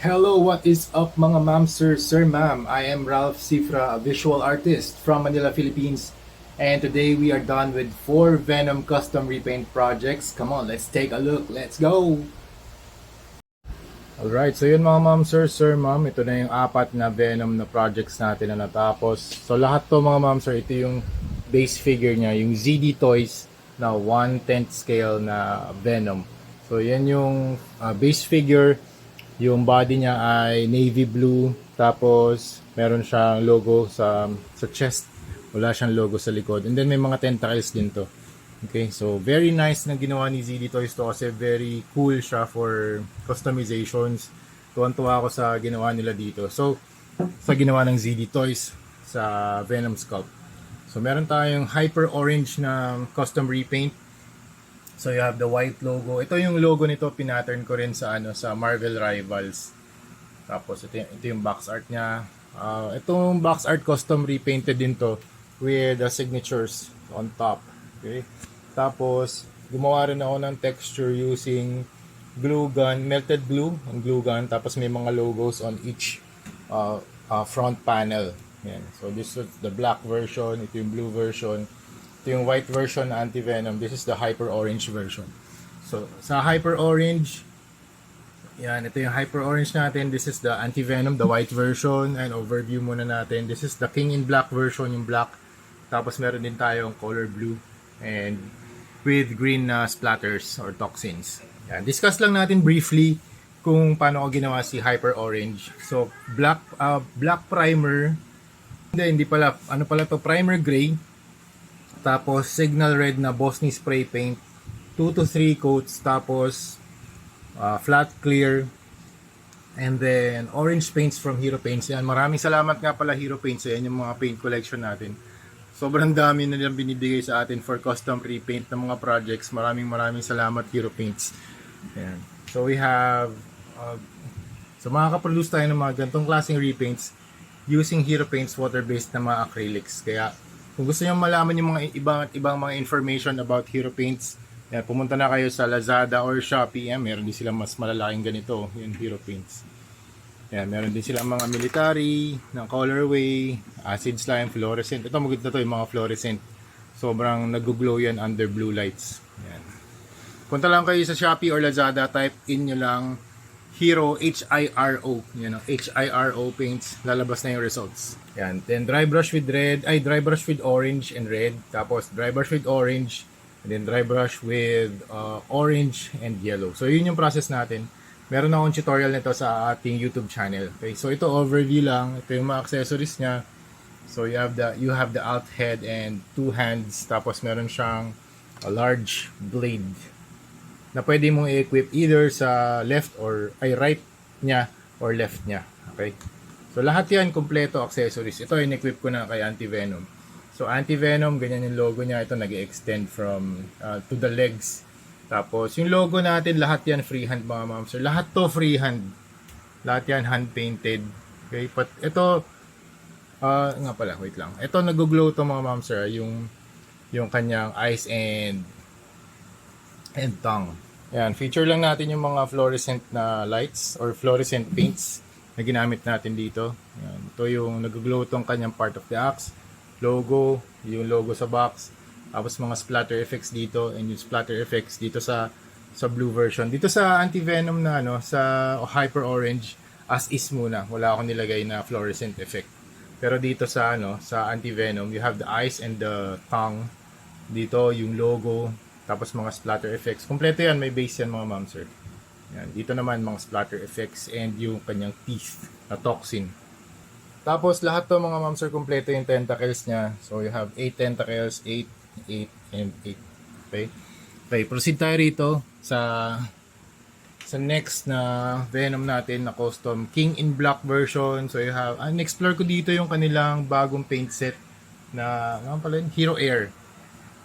Hello, what is up mga ma'am, sir, ma'am? I am Ralph Cifra, a visual artist from Manila, Philippines. And today we are done with 4 Venom custom repaint projects. Come on, let's take a look. Let's go! Alright, so yun mga ma'am, sir, ma'am. Ito na yung 4 na Venom na projects natin na natapos. So lahat to mga ma'am, sir, ito yung base figure niya, yung ZD Toys na 1/10 scale na Venom. So yan yung base figure. Yung body niya ay navy blue, tapos meron siyang logo sa chest. Wala siyang logo sa likod. And then may mga tentacles din to. Okay, so very nice na ginawa ni ZD Toys to kasi very cool siya for customizations. Tuwan-tuwa ako sa ginawa nila dito. So, sa ginawa ng ZD Toys sa Venom Sculpt. So, meron tayong hyper orange na custom repaint. So you have the white logo. Ito yung logo nito, pinattern ko rin sa Marvel Rivals. Tapos ito yung box art niya. Itong box art custom repainted din to with the signatures on top. Okay. Tapos gumawa rin ako ng texture using glue gun, melted glue, ang glue gun. Tapos may mga logos on each front panel. Yan. So this is the black version, ito yung blue version. Ito yung white version na anti-venom. This is the hyper orange version. So, sa hyper orange, yan, ito yung hyper orange natin. This is the anti-venom, the white version. And overview muna natin. This is the king in black version, yung black. Tapos meron din tayong color blue. And with green splatters or toxins. Yan. Discuss lang natin briefly kung paano ko ginawa si hyper orange. So, black primer. Hindi pala. Ano pala to? Primer gray. Tapos signal red na Bosnia spray paint, 2 to 3 coats, tapos flat clear, and then orange paints from Hero Paints. Yan, maraming salamat nga pala Hero Paints. Yan yung mga paint collection natin. Sobrang dami na nilang binibigay sa atin for custom repaint ng mga projects. Maraming salamat Hero Paints. Yan. So we have so makaka-produce tayo ng mga ganitong klaseng repaints using Hero Paints water-based na mga acrylics. Kaya kung gusto niyo malaman yung mga ibang mga information about Hero Paints, yan, pumunta na kayo sa Lazada or Shopee. Yan, meron din silang mas malalaking ganito, yung Hero Paints. Yan, meron din silang mga military, ng colorway, acid slime, fluorescent. Ito maganda to yung mga fluorescent. Sobrang nag-glow yan under blue lights. Yan. Punta lang kayo sa Shopee or Lazada, type in nyo lang Hero, H-I-R-O. Yan, H-I-R-O paints. Lalabas na yung results. Yan. Then dry brush with orange and red. Tapos dry brush with orange. And then dry brush with orange and yellow. So yun yung process natin. Meron akong tutorial nito sa ating YouTube channel. Okay, so ito overview lang. Ito yung mga accessories niya. So you have the alt head and 2 hands. Tapos meron siyang a large blade na pwede mong i-equip either sa left or right niya or left niya. Okay? So lahat yan kompleto accessories. Ito in-equip ko na kay Anti-Venom. So Anti-Venom, ganyan yung logo niya. Ito nag-extend from to the legs. Tapos yung logo natin, lahat yan freehand mga ma'am sir. Lahat to freehand. Lahat yan hand painted. Okay? But ito nga pala, wait lang. Ito nag-glow to mga ma'am sir, yung kanyang eyes and tongue. Ayan, feature lang natin yung mga fluorescent na lights or fluorescent paints na ginamit natin dito. Ayan, ito yung nag-glow tong kanyang part of the axe. Logo, yung logo sa box. Tapos mga splatter effects dito and yung splatter effects dito sa blue version. Dito sa anti-venom na sa hyper orange as is muna. Wala akong nilagay na fluorescent effect. Pero dito sa sa anti-venom, you have the eyes and the tongue. Dito yung logo. Tapos mga splatter effects. Kompleto yan. May base yan mga ma'am sir. Yan. Dito naman mga splatter effects and yung kanyang teeth na toxin. Tapos lahat to mga ma'am sir, kompleto yung tentacles niya. So you have 8 tentacles, 8, 8, and 8. Okay? Okay, proceed tayo rito sa next na Venom natin na custom King in Black version. So you have, explore ko dito yung kanilang bagong paint set na Hero Air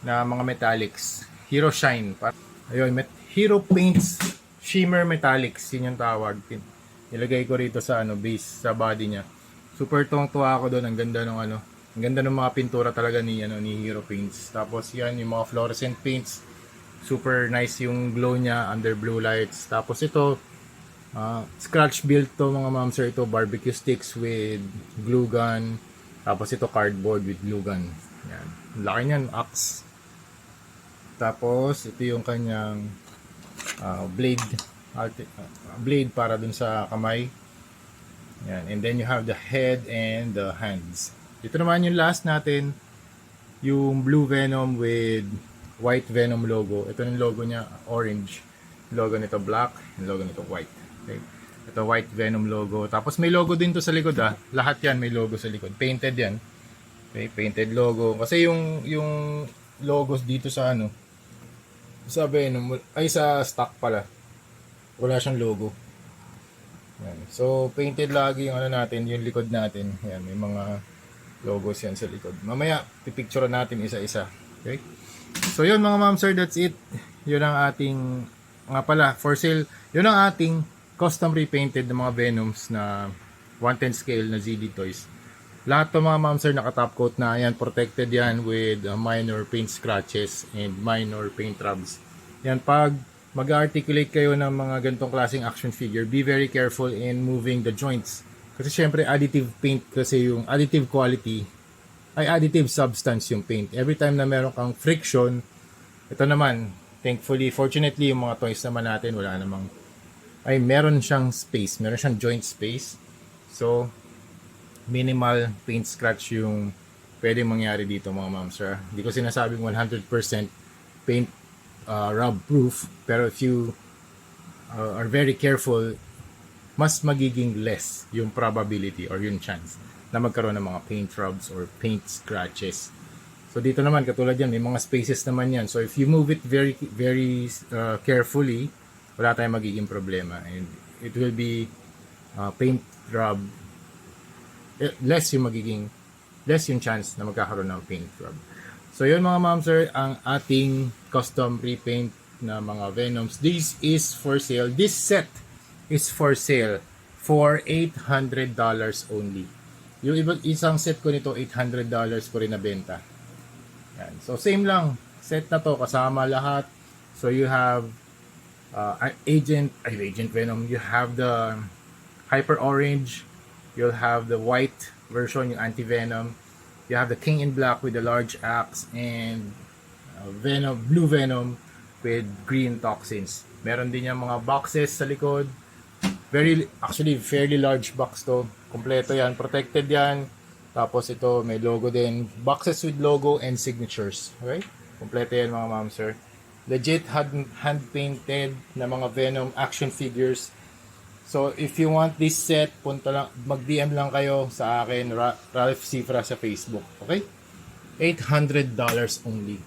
na mga metallics. Hero Shine. Ayun, Hero Paints Shimmer Metallics. Yun yung tawag. Nilagay ko rito sa base, sa body niya. Super tuwang-tuwa ako doon. Ang ganda ng mga pintura talaga ni Hero Paints. Tapos yan, yung mga fluorescent paints. Super nice yung glow niya under blue lights. Tapos ito, Scratch built to mga ma'am sir. Ito barbecue sticks with glue gun. Tapos ito cardboard with glue gun. Yan. Laki niyan, axe. Tapos ito yung kanyang blade. Blade para dun sa kamay. Yan. And then you have the head and the hands. Dito naman yung last natin, yung blue Venom with white Venom logo. Ito yung logo niya, orange. Logo nito black, yung logo nito white. Okay. Ito white Venom logo. Tapos may logo din to sa likod Lahat yan may logo sa likod. Painted yan. Okay, painted logo. Kasi yung logos dito sa sa Venom ay sa stock pala. Wala siyang logo. Yan. So painted lagi yung natin, yung likod natin. Yan, may mga logos yan sa likod. Mamaya pipicture natin isa-isa. Okay? So yun mga ma'am sir, that's it. Yun ang ating for sale. Yun ang ating custom repainted na mga Venoms na 1/10 scale na ZD Toys. Lahat to mga ma'am sir naka-top coat na yan, protected yan with minor paint scratches and minor paint rubs. Yan, pag mag-articulate kayo ng mga ganitong klaseng action figure, be very careful in moving the joints. Kasi syempre additive paint kasi yung additive quality ay additive substance yung paint. Every time na meron kang friction, ito naman, thankfully, fortunately, yung mga toys naman natin, meron siyang space, meron siyang joint space. So, minimal paint scratch yung pwedeng mangyari dito mga ma'am sir. Hindi ko sinasabing 100% paint rub proof, pero if you are very careful, mas magiging less yung probability or yung chance na magkaroon ng mga paint rubs or paint scratches. So dito naman katulad yan, may mga spaces naman yan. So if you move it very very carefully, wala tayong magiging problema, and it will be paint rub less yung chance na magkakaroon ng paint rub. So yun mga ma'am sir, ang ating custom repaint na mga Venoms. This is for sale. This set is for sale for $800 only. Yung isang set ko nito, $800 ko rin nabenta. Yan. So same lang, set na to kasama lahat. So you have Agent Venom, you have the Hyper Orange, you'll have the white version, yung Anti-Venom, you have the King in Black with the large axe, and Blue Venom with green toxins. Meron din yung mga boxes sa likod. Fairly large box to. Kompleto yan, protected yan. Tapos ito, may logo din. Boxes with logo and signatures. Okay? Kompleto yan mga ma'am sir. Legit hand-painted na mga Venom action figures. So, if you want this set, mag-DM lang kayo sa akin, Ralph Cifra sa Facebook. Okay? $800 only.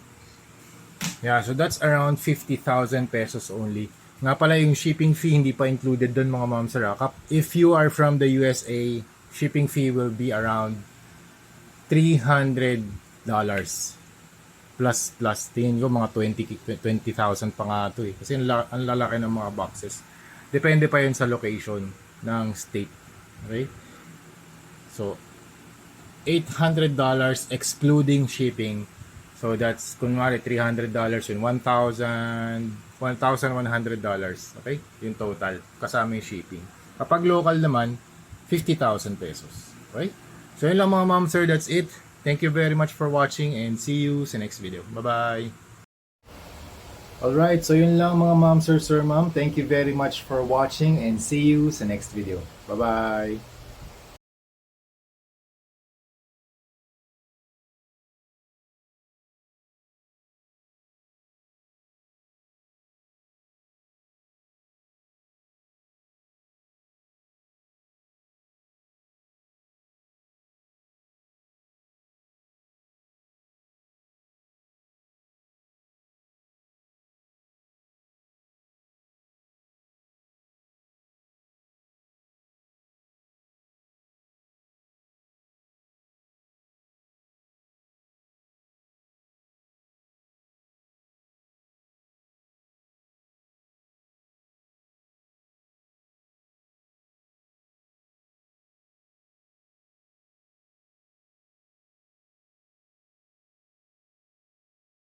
Yeah, so that's around 50,000 pesos only. Nga pala yung shipping fee hindi pa included doon mga ma'am sir. If you are from the USA, shipping fee will be around $300 plus tingin ko mga 20,000 pa nga to eh. Kasi ang lalaki ng mga boxes. Depende pa yun sa location ng state. Okay? So $800 excluding shipping. So that's kunwari $300 yun, $1,100. Okay? Yung total kasama yung shipping. Kapag local naman, 50,000 pesos. Okay? So yun lang mga ma'am sir, that's it. Thank you very much for watching and see you sa next video. Bye-bye! Alright, so yun lang mga ma'am sir, ma'am. Thank you very much for watching and see you sa next video. Bye-bye!